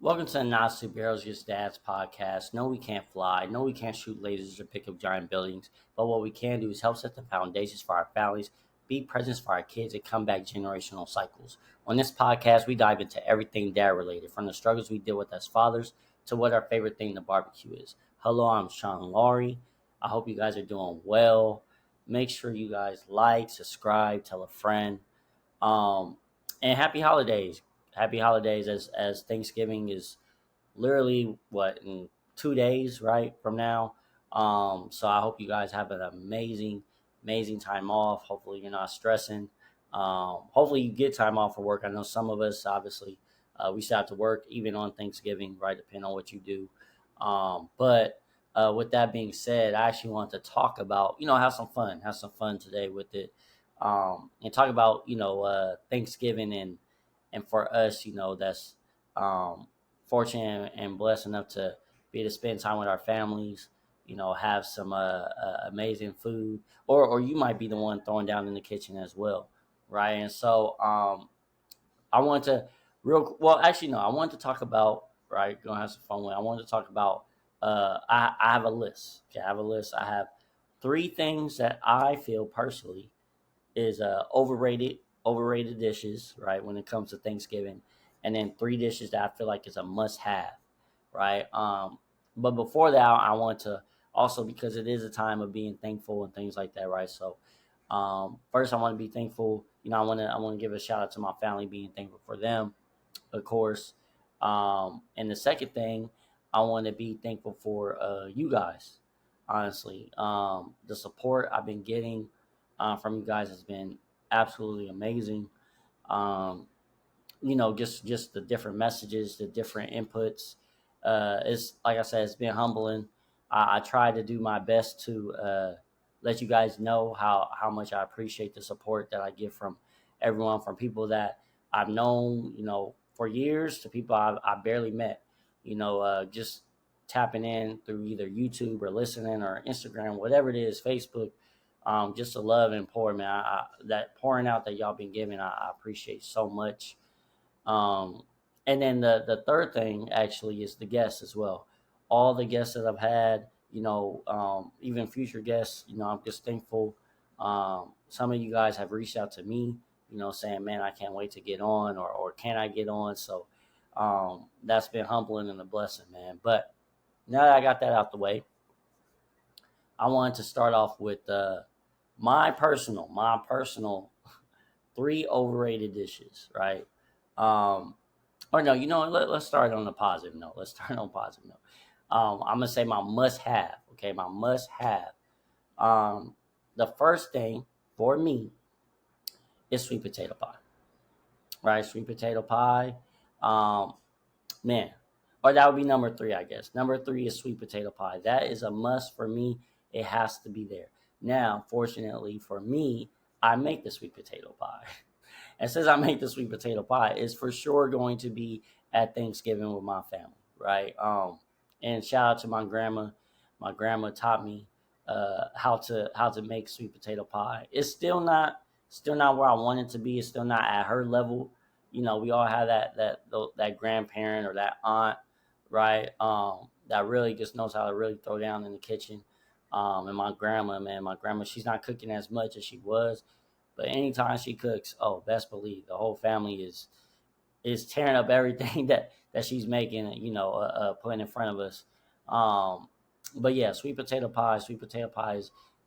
Welcome to the Not Superheroes Just Dads podcast. No, we can't fly. No, we can't shoot lasers or pick up giant buildings. But what we can do is help set the foundations for our families, be presents for our kids, and combat generational cycles. On this podcast, we dive into everything dad related, from the struggles we deal with as fathers to what our favorite thing to barbecue is. Hello, I'm Sean Laurie. I hope you guys are doing well. Make sure you guys like, subscribe, tell a friend. Um, and happy holidays. Happy holidays as Thanksgiving is literally what in 2 days, right, from now. So I hope you guys have an amazing time off. Hopefully you're not stressing. Hopefully you get time off for work. I know some of us obviously we still have to work even on Thanksgiving, right? Depending on what you do. But with that being said, I actually want to talk about, have some fun today with it, and talk about Thanksgiving and for us, that's um, fortunate and blessed enough to be able to spend time with our families. Have some amazing food, or you might be the one throwing down in the kitchen as well, right? And so I want to real well, actually no, I want to talk about right. Gonna have some fun with. I want to talk about. I have a list. Okay, I have a list. I have three things that I feel personally is overrated dishes, right? When it comes to Thanksgiving, and then three dishes that I feel like is a must have, right? But before that, I want to also, because it is a time of being thankful and things like that, right? So first, I want to be thankful. I want to give a shout out to my family, being thankful for them, of course. And the second thing, I want to be thankful for you guys. Honestly, the support I've been getting from you guys has been absolutely amazing. Um, just the different messages, the different inputs. It's like I said, it's been humbling. I try to do my best to let you guys know how much I appreciate the support that I get from everyone, from people that I've known, for years to people I barely met. Just tapping in through either YouTube or listening or Instagram, whatever it is, Facebook. Just the love and pour, man. That pouring out that y'all been giving, I appreciate so much. um, and then the third thing actually is the guests as well. All the guests that I've had, even future guests, I'm just thankful. Some of you guys have reached out to me, saying, man, I can't wait to get on, or can I get on? So that's been humbling and a blessing, man. But now that I got that out the way, I wanted to start off with my personal three overrated dishes, right? Um, or no, let's start on a positive note. Let's start on a positive note. I'm gonna say my must have. Okay, my must have. Um, the first thing for me is sweet potato pie. Right, sweet potato pie. Um, man, or that would be number three, I guess. Number three is sweet potato pie. That is a must for me. It has to be there. Now, fortunately for me, I make the sweet potato pie. And since I make the sweet potato pie, it's for sure going to be at Thanksgiving with my family, right? And shout out to my grandma. My grandma taught me how to make sweet potato pie. It's still not where I want it to be. It's still not at her level. We all have that grandparent or that aunt, right? That really just knows how to really throw down in the kitchen. And my grandma, man, she's not cooking as much as she was, but anytime she cooks, oh, best believe the whole family is tearing up everything that she's making, putting in front of us. Um, but yeah, sweet potato pie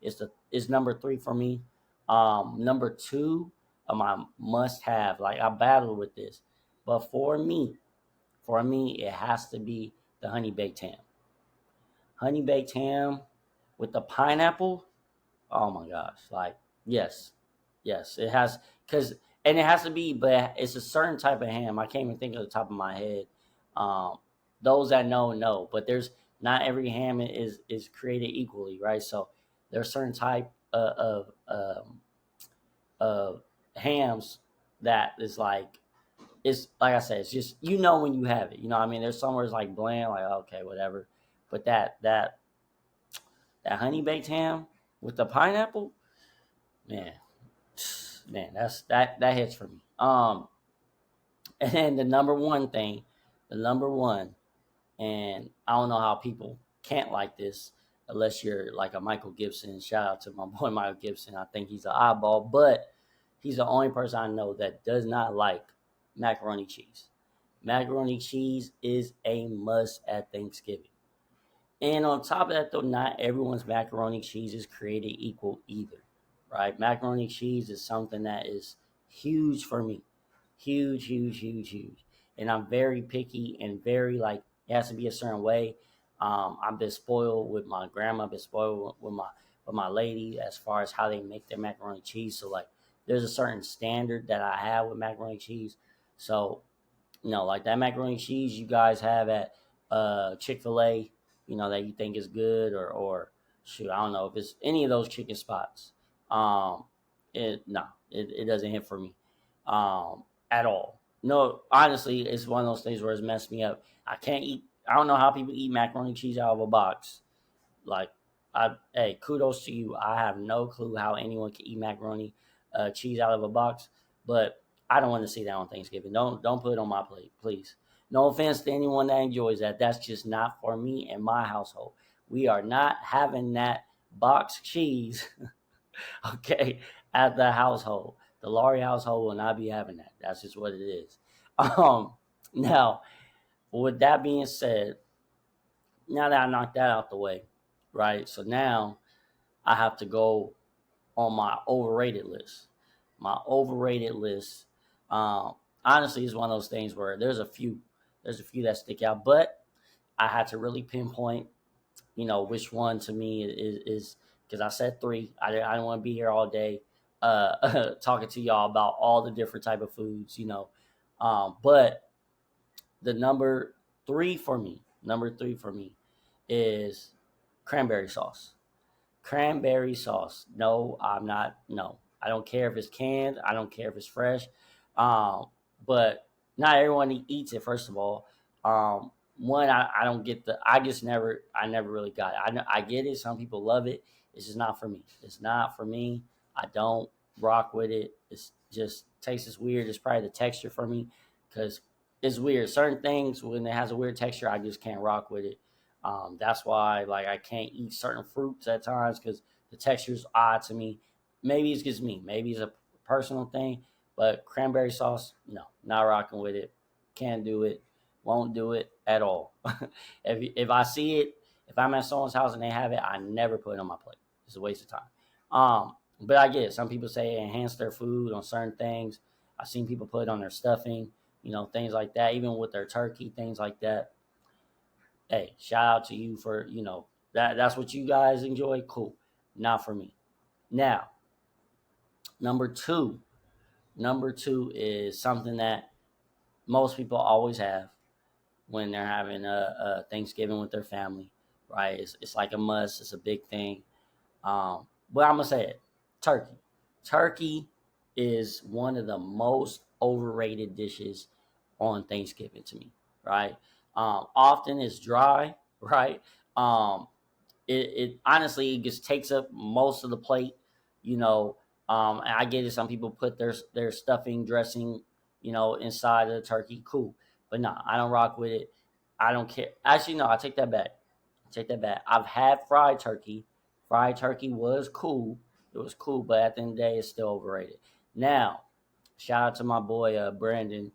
is number three for me. Number two of my must have. Like I battled with this, but for me, it has to be the honey baked ham. Honey baked ham with the pineapple. Oh my gosh! Like yes, yes, it has because and it has to be, but it's a certain type of ham. I can't even think of the top of my head. Um, those that know, but there's not every ham is created equally, right? So there's certain type of hams that is like it's like I said, it's just when you have it. What I mean, there's somewhere it's like bland, like okay, whatever. But that honey baked ham with the pineapple, man, man, that hits for me. And then the number one thing the number one, and I don't know how people can't like this unless you're like a Michael Gibson. Shout out to my boy Michael Gibson. I think he's an oddball, but he's the only person I know that does not like macaroni cheese. Macaroni cheese is a must at Thanksgiving. And on top of that, though, not everyone's macaroni cheese is created equal either, right? Macaroni cheese is something that is huge for me, huge, huge, huge, huge. And I'm very picky and very like it has to be a certain way. I've been spoiled with my grandma, been spoiled with my lady as far as how they make their macaroni cheese. So like, there's a certain standard that I have with macaroni cheese. So like that macaroni cheese you guys have at Chick-fil-A, that you think is good or shoot, I don't know if it's any of those chicken spots. Um it doesn't hit for me. At all. No, honestly, it's one of those things where it's messed me up. I don't know how people eat macaroni cheese out of a box. Like, hey, kudos to you. I have no clue how anyone can eat macaroni cheese out of a box, but I don't want to see that on Thanksgiving. Don't put it on my plate, please. No offense to anyone that enjoys that. That's just not for me and my household. We are not having that box cheese, okay, at the household. The Laurie household will not be having that. That's just what it is. Um, Now, with that being said, now that I knocked that out the way, right? So now I have to go on my overrated list. My overrated list, um, honestly, is one of those things where there's a few that stick out, but I had to really pinpoint, which one to me is because I said three. I don't want to be here all day, talking to y'all about all the different type of foods, but the number three for me is cranberry sauce. Cranberry sauce. No, I'm not. No, I don't care if it's canned. I don't care if it's fresh. Um, but not everyone eats it. First of all, one, I don't get the. I never really got it. I get it. Some people love it. It's just not for me. It's not for me. I don't rock with it. It's just tastes weird. It's probably the texture for me because it's weird. Certain things when it has a weird texture, I just can't rock with it. That's why like I can't eat certain fruits at times because the texture is odd to me. Maybe it's just me. Maybe it's a personal thing. But cranberry sauce, no, not rocking with it. Can't do it. Won't do it at all. If I see it, if I'm at someone's house and they have it, I never put it on my plate. It's a waste of time. But I get it. Some people say enhance their food on certain things. I've seen people put it on their stuffing, things like that. Even with their turkey, things like that. Hey, shout out to you for that's what you guys enjoy. Cool, not for me. Now, number two, number two is something that most people always have when they're having a Thanksgiving with their family, right? It's like a must. It's a big thing. But I'm gonna say it, turkey. Turkey is one of the most overrated dishes on Thanksgiving to me, right? Often it's dry, right? Um, it honestly it just takes up most of the plate, you know. And I get it. Some people put their stuffing dressing, inside of the turkey. Cool, but no, I don't rock with it. I don't care. Actually, no, I take that back. Take that back. I've had fried turkey. Fried turkey was cool. It was cool, but at the end of the day, it's still overrated. Now, shout out to my boy Brandon.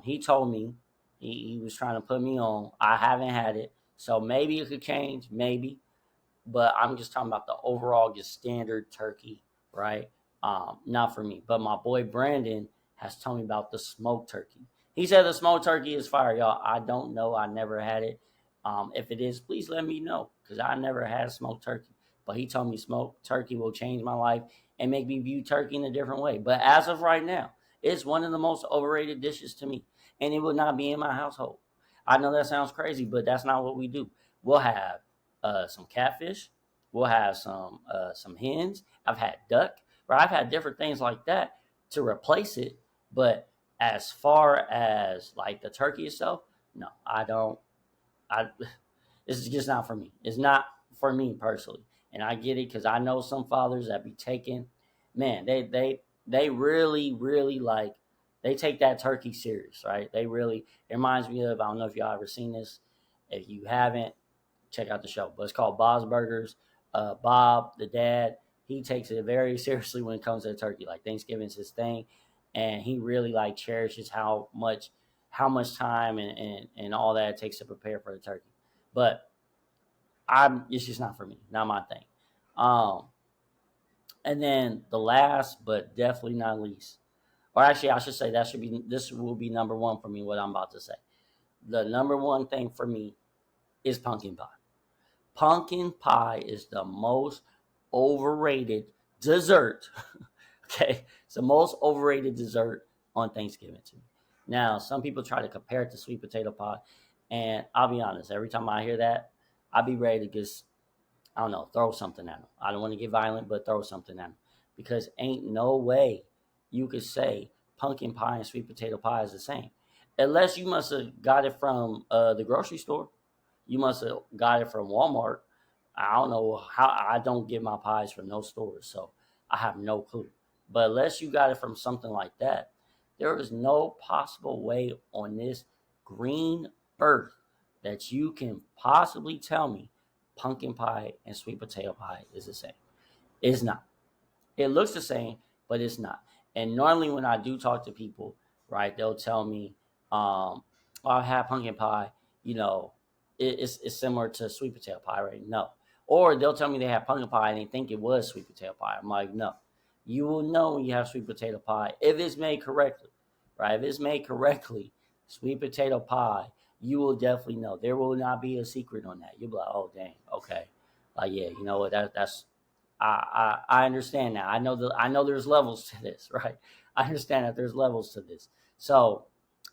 He told me he was trying to put me on. I haven't had it, so maybe it could change. Maybe, but I'm just talking about the overall just standard turkey, right? Not for me. But my boy Brandon has told me about the smoked turkey. He said the smoked turkey is fire, y'all. I don't know. I never had it. If it is, please let me know because I never had smoked turkey. But he told me smoked turkey will change my life and make me view turkey in a different way. But as of right now, it's one of the most overrated dishes to me, and it will not be in my household. I know that sounds crazy, but that's not what we do. We'll have some catfish. We'll have some hens. I've had duck, right? I've had different things like that to replace it. But as far as like the turkey itself, no, I don't. I This is just not for me. It's not for me personally, and I get it because I know some fathers that be taking, man, they really really like. They take that turkey serious, right? They really. It reminds me of, I don't know if y'all ever seen this. If you haven't, check out the show. But it's called Bob's Burgers. Bob, the dad, he takes it very seriously when it comes to the turkey. Like Thanksgiving's his thing, and he really like cherishes how much time and all that it takes to prepare for the turkey. But it's just not for me, not my thing. Um, and then the last, but definitely not least, or actually I should say this will be number one for me. What I'm about to say, the number one thing for me is pumpkin pie. Pumpkin pie is the most overrated dessert. Okay, it's the most overrated dessert on Thanksgiving to me. Now, some people try to compare it to sweet potato pie, and I'll be honest. Every time I hear that, I'll be ready to just, I don't know, throw something at them. I don't want to get violent, but throw something at them because ain't no way you could say pumpkin pie and sweet potato pie is the same, unless you must have got it from the grocery store. You must have got it from Walmart. I don't know how. I don't get my pies from no stores, so I have no clue. But unless you got it from something like that, there is no possible way on this green earth that you can possibly tell me pumpkin pie and sweet potato pie is the same. It's not. It looks the same, but it's not. And normally when I do talk to people, right, they'll tell me, oh, I've had pumpkin pie, you know, it's similar to sweet potato pie, right? No. Or they'll tell me they have pumpkin pie and they think it was sweet potato pie. I'm like, no. You will know when you have sweet potato pie if it's made correctly, right? If it's made correctly, sweet potato pie, you will definitely know. There will not be a secret on that. You'll be like, oh, dang, okay. Like, yeah, you know what? I understand now. I know there's levels to this, right? I understand that there's levels to this. So,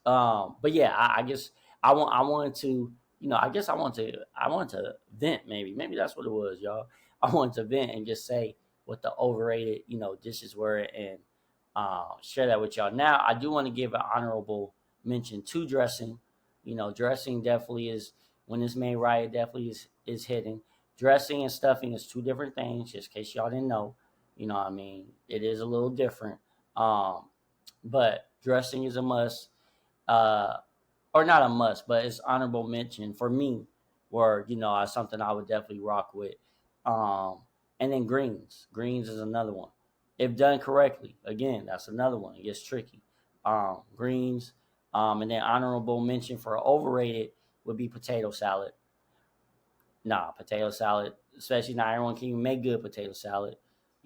but yeah, I guess I wanted to, I guess I wanted to vent. Maybe that's what it was, y'all. I wanted to vent and just say what the overrated, dishes were, and share that with y'all. Now, I do want to give an honorable mention to dressing. Dressing definitely is, when it's made right, it definitely is hidden. Dressing and stuffing is two different things, just in case y'all didn't know. You know what I mean? It is a little different. Um, but dressing is a must. Uh, or not a must, but it's honorable mention for me, where something I would definitely rock with. Um, and then greens is another one. If done correctly, again, that's another one. It gets tricky. Greens, and then honorable mention for overrated would be potato salad. Nah, potato salad, especially not everyone can even make good potato salad.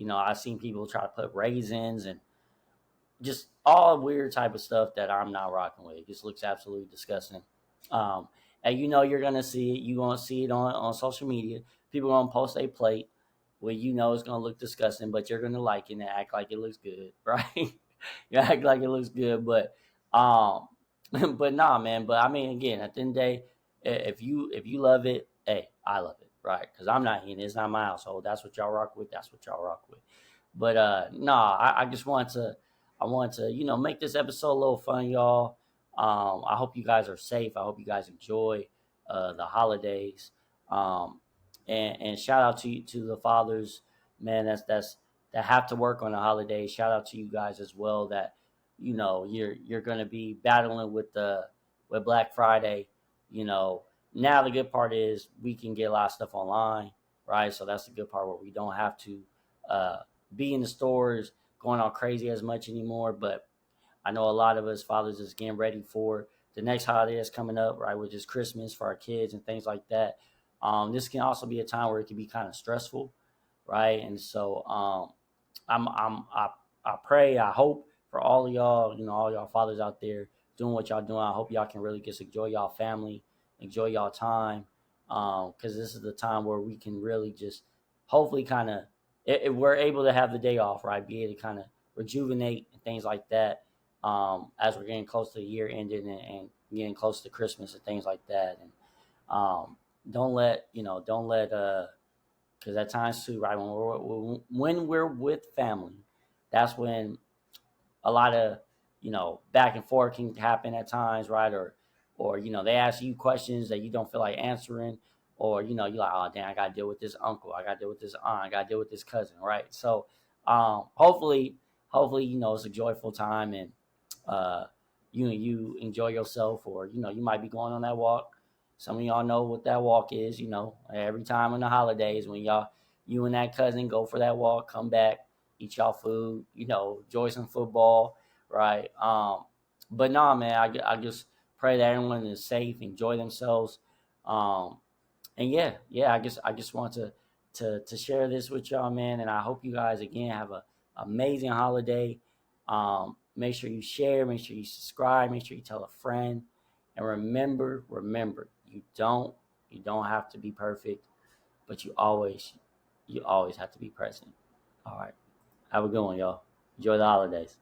I've seen people try to put raisins and just all weird type of stuff that I'm not rocking with. It just looks absolutely disgusting. Um, and you're gonna see it. You're gonna see it on social media. People gonna post a plate where it's gonna look disgusting, but you're gonna like it and act like it looks good, right? You act like it looks good, but um, but nah, man. But I mean, again, at the end of the day, if you love it, hey, I love it, right? Because I'm not eating it. It's not my household. That's what y'all rock with. That's what y'all rock with. But nah, I just want to make this episode a little fun, y'all. I hope you guys are safe. I hope you guys enjoy the holidays. Um, and shout out to the fathers, man. That have to work on the holidays. Shout out to you guys as well. That you're gonna be battling with Black Friday. You know Now the good part is we can get a lot of stuff online, right? So that's the good part where we don't have to uh, be in the stores going all crazy as much anymore. But I know a lot of us fathers is getting ready for the next holiday that's coming up, right? Which is Christmas for our kids and things like that. This can also be a time where it can be kind of stressful, right? And so I pray, I hope for all of y'all, all y'all fathers out there doing what y'all doing. I hope y'all can really just enjoy y'all family, enjoy y'all time, because this is the time where we can really just hopefully kind of, if we're able to have the day off, right, be able to kind of rejuvenate and things like that, as we're getting close to the year ending and getting close to Christmas and things like that. And um, don't let because at times too, right, when we're with family, that's when a lot of back and forth can happen at times, right? Or they ask you questions that you don't feel like answering, or you're like, oh damn, I gotta deal with this uncle, I gotta deal with this aunt, I gotta deal with this cousin, right? So hopefully it's a joyful time, and uh, you enjoy yourself, or you might be going on that walk. Some of y'all know what that walk is. Every time in the holidays when you and that cousin go for that walk, come back, eat y'all food, enjoy some football, right? But nah, man, I just pray that everyone is safe, enjoy themselves. Um, and yeah, I just want to share this with y'all, man. And I hope you guys again have a amazing holiday. Make sure you share, make sure you subscribe, make sure you tell a friend, and remember, you don't have to be perfect, but you always have to be present. All right, have a good one, y'all. Enjoy the holidays.